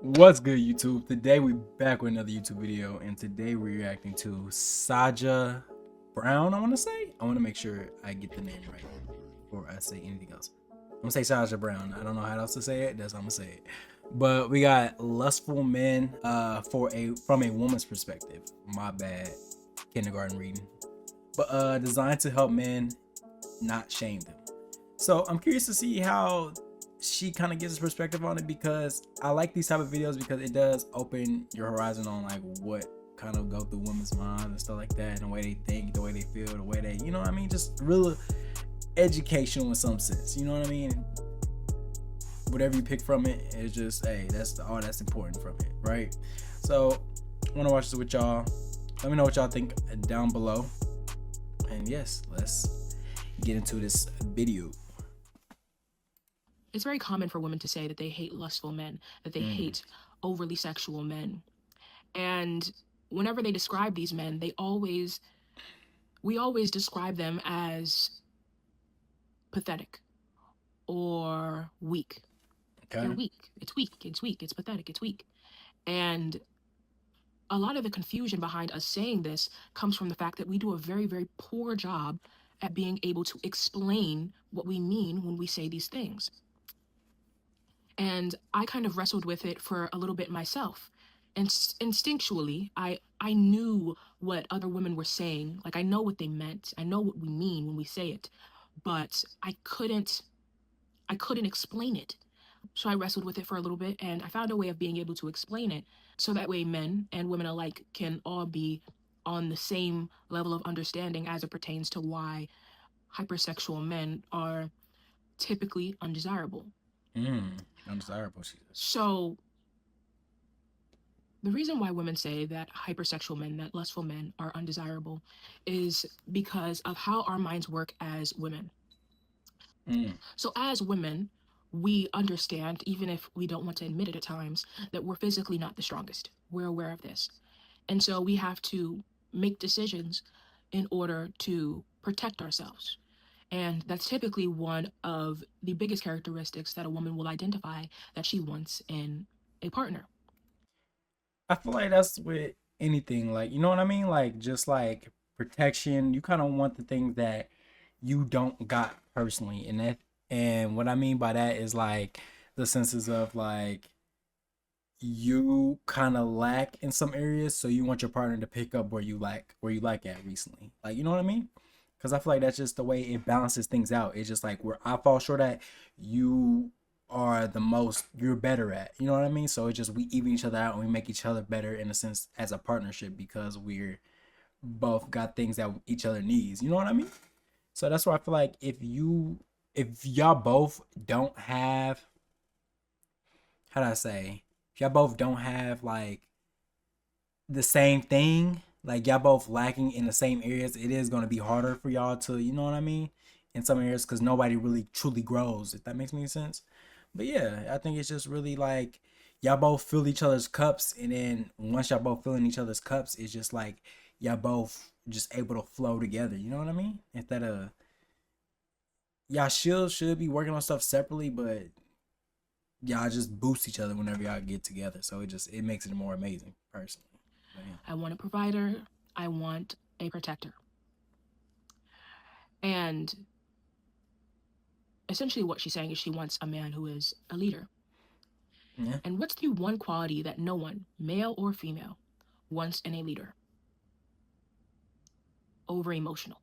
What's good, YouTube? Today we back with another YouTube video, and today we're reacting to Saja Brown. I want to make sure I get the name right before I say anything else. I'm gonna say Saja Brown. I don't know how else to say it. That's how I'm gonna say it. But we got Lustful Men from a woman's perspective. My bad, kindergarten reading. But designed to help men, not shame them. So I'm curious to see how she kind of gives a perspective on it, because I like these type of videos because it does open your horizon on like what kind of go through women's minds and stuff like that, and the way they think, the way they feel, the way they, you know what I mean, just real educational in some sense, you know what I mean. Whatever you pick from it, it's just, hey, that's all that's important from it, right? So I want to watch this with y'all. Let me know what y'all think down below, and yes, let's get into this video. It's very common for women to say that they hate lustful men, that they hate overly sexual men. And whenever they describe these men, we always describe them as pathetic or weak. Okay. They're weak. It's weak. It's weak. It's pathetic. It's weak. And a lot of the confusion behind us saying this comes from the fact that we do a very, very poor job at being able to explain what we mean when we say these things. And I kind of wrestled with it for a little bit myself. And instinctually, I knew what other women were saying. Like, I know what they meant. I know what we mean when we say it, but I couldn't explain it. So I wrestled with it for a little bit, and I found a way of being able to explain it so that way men and women alike can all be on the same level of understanding as it pertains to why hypersexual men are typically undesirable. Undesirable. So the reason why women say that hypersexual men, that lustful men are undesirable, is because of how our minds work as women. So as women, we understand, even if we don't want to admit it at times, that we're physically not the strongest. We're aware of this. And so we have to make decisions in order to protect ourselves. And that's typically one of the biggest characteristics that a woman will identify that she wants in a partner. I feel like that's with anything, like, you know what I mean? Like, just like protection, you kind of want the things that you don't got personally. And what I mean by that is like the senses of like you kind of lack in some areas, so you want your partner to pick up where you like at recently. Like, you know what I mean? Because I feel like that's just the way it balances things out. It's just like where I fall short at, you are the most you're better at. You know what I mean? So it's just we even each other out and we make each other better in a sense as a partnership, because we're both got things that each other needs. You know what I mean? So that's why I feel like if y'all both don't have, how do I say, if y'all both don't have like the same thing, like y'all both lacking in the same areas, it is going to be harder for y'all to, you know what I mean, in some areas, because nobody really truly grows, if that makes any sense. But yeah, I think it's just really like y'all both fill each other's cups, and then once y'all both filling each other's cups, it's just like y'all both just able to flow together, you know what I mean, instead of y'all should be working on stuff separately, but y'all just boost each other whenever y'all get together, so it makes it more amazing personally. Yeah. I want a provider. I want a protector. And essentially, what she's saying is she wants a man who is a leader. Yeah. And what's the one quality that no one, male or female, wants in a leader? Over emotional.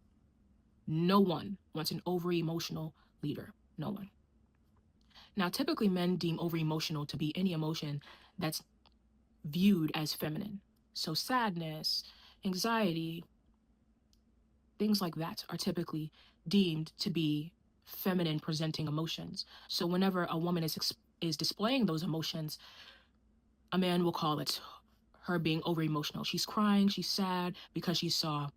No one wants an over emotional leader. No one. Now, typically, men deem over emotional to be any emotion that's viewed as feminine. So, sadness, anxiety, things like that are typically deemed to be feminine presenting emotions. So whenever a woman is displaying those emotions, a man will call it her being over emotional. She's crying, she's sad because she saw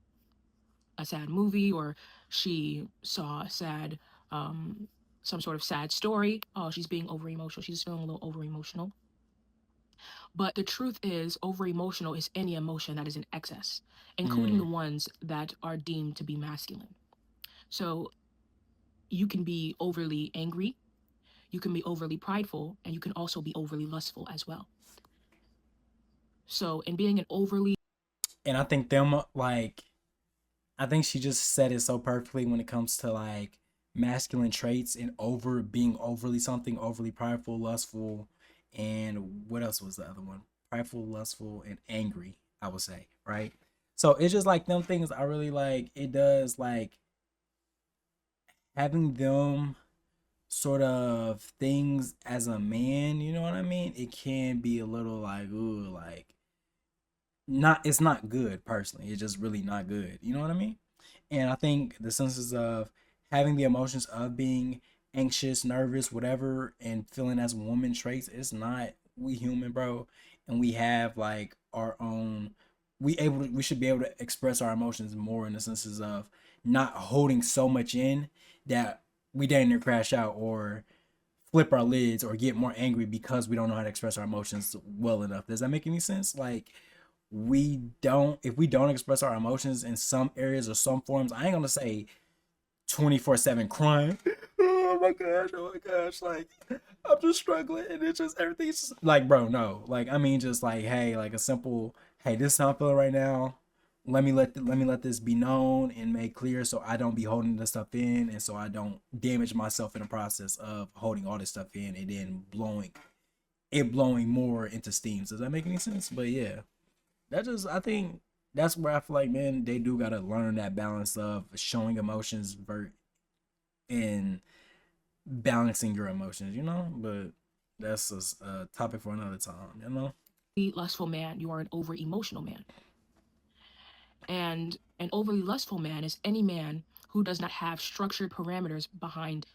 a sad movie, or she saw a sad some sort of sad story. Oh, she's being over emotional. She's feeling a little over emotional. But the truth is, over emotional is any emotion that is in excess, including the ones that are deemed to be masculine. So you can be overly angry, you can be overly prideful, and you can also be overly lustful as well. So, in being an overly And I think them like I think she just said it so perfectly when it comes to like masculine traits and over being overly something, overly prideful, lustful, and what else was the other one? Prideful, lustful, and angry, I would say, right? So it's just like them things I really like. It does like having them sort of things as a man, you know what I mean? It can be a little like, ooh, like not it's not good personally. It's just really not good. You know what I mean? And I think the senses of having the emotions of being anxious, nervous, whatever, and feeling as woman traits, it's not we human, bro. And we have like our own we should be able to express our emotions more in the senses of not holding so much in that we dang near crash out or flip our lids or get more angry because we don't know how to express our emotions well enough. Does that make any sense? Like we don't if we don't express our emotions in some areas or some forms, I ain't gonna say 24/7 crying. Oh my gosh, oh my gosh, like I'm just struggling and it's just everything's just like bro, no. Like I mean just like hey, like a simple hey, this is how I'm feeling right now. Let me let this be known and made clear so I don't be holding this stuff in and so I don't damage myself in the process of holding all this stuff in and then blowing more into steam. Does that make any sense? But yeah, that just I think that's where I feel like man they do gotta learn that balance of showing emotions and balancing your emotions, you know. But that's a topic for another time, you know. lustful man, you are an over emotional man. And an overly lustful man is any man who does not have structured parameters behind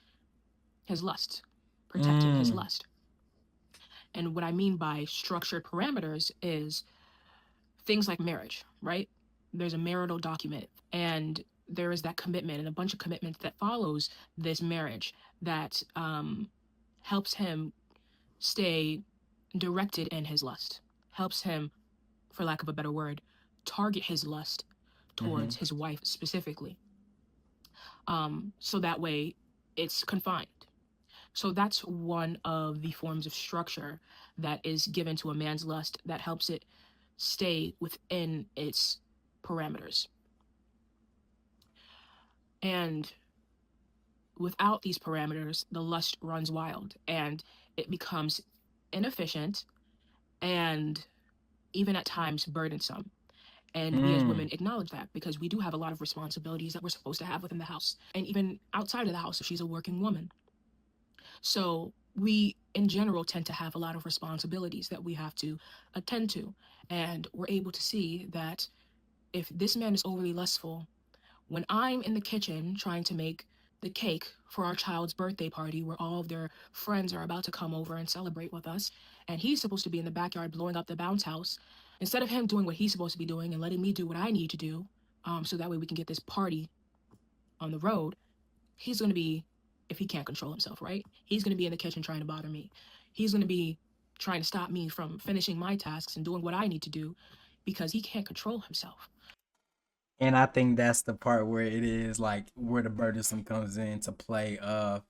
his lust, protecting his Mm, lust. And what I mean by structured parameters is things like marriage, right? There's a marital document and there is that commitment and a bunch of commitments that follows this marriage that helps him stay directed in his lust, helps him, for lack of a better word, target his lust mm-hmm. towards his wife specifically. So that way it's confined. So that's one of the forms of structure that is given to a man's lust that helps it stay within its parameters. And without these parameters, the lust runs wild and it becomes inefficient and even at times burdensome. And we as Mm. women acknowledge that because we do have a lot of responsibilities that we're supposed to have within the house and even outside of the house if she's a working woman. So we, in general, tend to have a lot of responsibilities that we have to attend to. And we're able to see that if this man is overly lustful, when I'm in the kitchen trying to make the cake for our child's birthday party where all of their friends are about to come over and celebrate with us, and he's supposed to be in the backyard blowing up the bounce house, instead of him doing what he's supposed to be doing and letting me do what I need to do, so that way we can get this party on the road, he's going to be, if he can't control himself, right? He's going to be in the kitchen trying to bother me. He's going to be trying to stop me from finishing my tasks and doing what I need to do because he can't control himself. And I think that's the part where it is like where the burdensome comes into play of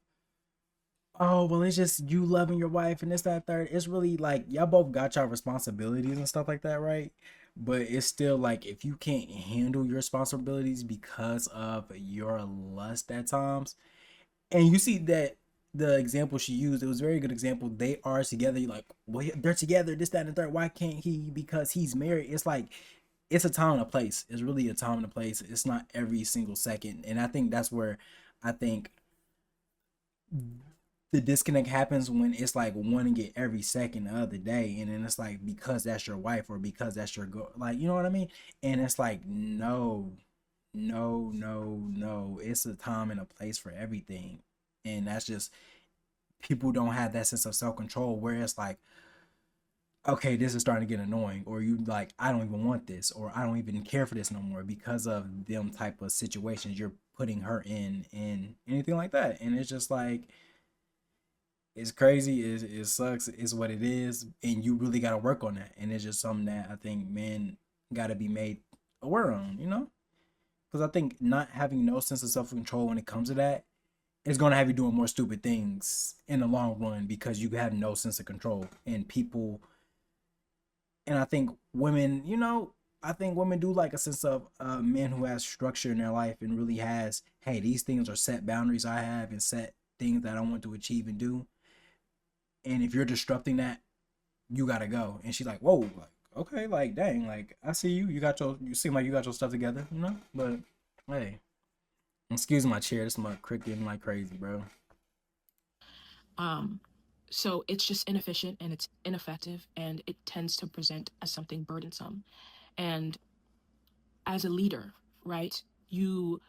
oh well it's just you loving your wife and this that third it's really like y'all both got your responsibilities and stuff like that, right? But it's still like if you can't handle your responsibilities because of your lust at times and you see that the example she used it was a very good example. They are together. You're like well they're together this that and the third, why can't he because he's married? It's like it's a time and a place. It's really a time and a place. It's not every single second. And I think that's where I think the disconnect happens when it's like wanting it every second the other day. And then it's like because that's your wife or because that's your girl. Like, you know what I mean? And it's like, no, no, no, no. It's a time and a place for everything. And that's just people don't have that sense of self control where it's like, okay, this is starting to get annoying, or you like, I don't even want this, or I don't even care for this no more because of them type of situations you're putting her in, and anything like that. And it's just like, it's crazy, it sucks, it's what it is, and you really got to work on that. And it's just something that I think men got to be made aware on, you know? Because I think not having no sense of self control when it comes to that is going to have you doing more stupid things in the long run because you have no sense of control and people And I think women, I think women do like a sense of men who has structure in their life and really has, hey, these things are set boundaries I have and set things that I want to achieve and do. And if you're disrupting that, you gotta go. And she's like, whoa, like, okay, like, dang, like, I see you. You seem like you got your stuff together, you know? But, hey, excuse my chair. This my cricket like crazy, bro. So it's just inefficient and it's ineffective and it tends to present as something burdensome. And as a leader, right, you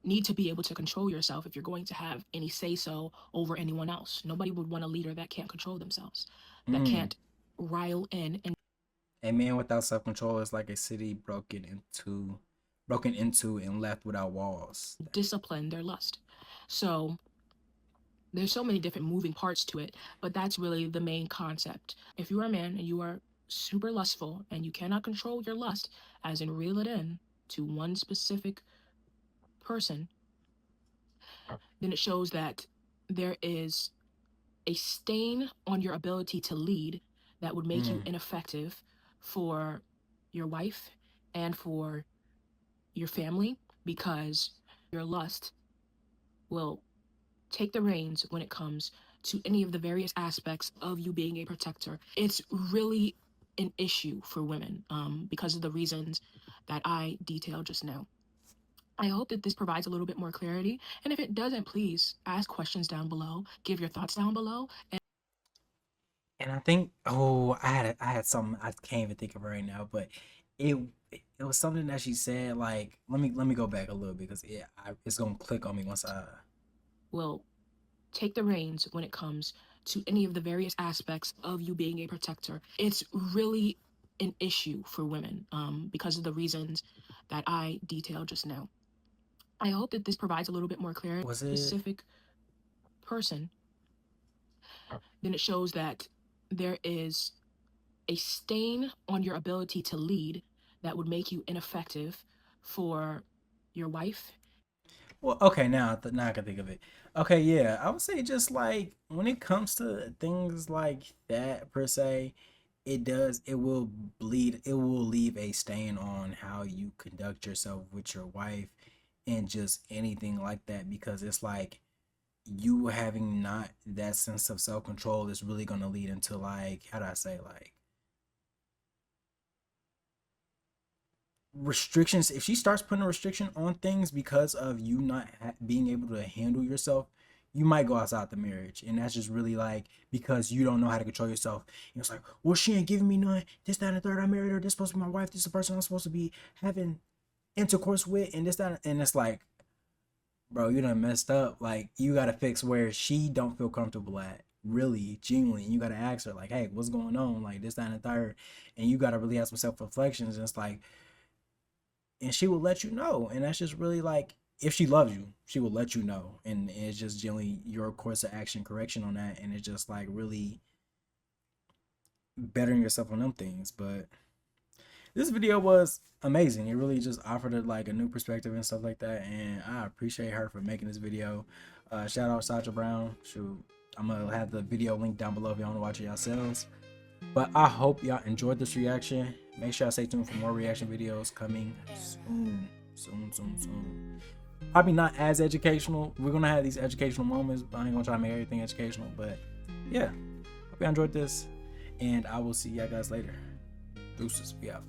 need to be able to control yourself if you're going to have any say so over anyone else. Nobody would want a leader that can't control themselves, that Mm. can't rile in and A man without self control is like a city broken into and left without walls. discipline their lust. So there's so many different moving parts to it, but that's really the main concept. If you are a man and you are super lustful and you cannot control your lust, as in reel it in to one specific person, then it shows that there is a stain on your ability to lead that would make you Mm. ineffective for your wife and for your family, because your lust will take the reins when it comes to any of the various aspects of you being a protector. It's really an issue for women because of the reasons that I detailed just now. I hope that this provides a little bit more clarity. And if it doesn't, please ask questions down below, give your thoughts down below. And I think, oh, I had something I can't even think of right now, but it it was something that she said. Like, let me go back a little bit because it's gonna click on me once I. Will take the reins when it comes to any of the various aspects of you being a protector. It's really an issue for women because of the reasons that I detailed just now. I hope that this provides a little bit more clarity. Was it? Specific person, then it shows that there is a stain on your ability to lead that would make you ineffective for your wife. Well, okay, now I can think of it. Okay, yeah, I would say just like when it comes to things like that per se, it will leave a stain on how you conduct yourself with your wife and just anything like that because it's like you having not that sense of self control is really gonna lead into like how do I say like restrictions. If she starts putting a restriction on things because of you not being able to handle yourself, you might go outside the marriage, and that's just really like because you don't know how to control yourself. And it's like, well, she ain't giving me none. This, that, and the third. I married her. This supposed to be my wife. This is the person I'm supposed to be having intercourse with, and this, that, and it's like, bro, you done messed up. Like, you gotta fix where she don't feel comfortable at. Really, genuinely, you gotta ask her like, hey, what's going on? Like this, that, and the third, and you gotta really have some self reflections. And it's like, and she will let you know. And that's just really like, if she loves you, she will let you know. And it's just generally your course of action correction on that. And it's just like really bettering yourself on them things. But this video was amazing. It really just offered it like a new perspective and stuff like that. And I appreciate her for making this video. Shout out Sasha Brown. Shoot, I'm gonna have the video link down below if y'all want to watch it yourselves. But I hope y'all enjoyed this reaction. Make sure y'all stay tuned for more reaction videos coming soon. Soon. Probably not as educational. We're gonna have these educational moments, but I ain't gonna try to make everything educational. But yeah, hope y'all enjoyed this. And I will see y'all guys later. Deuces, we out.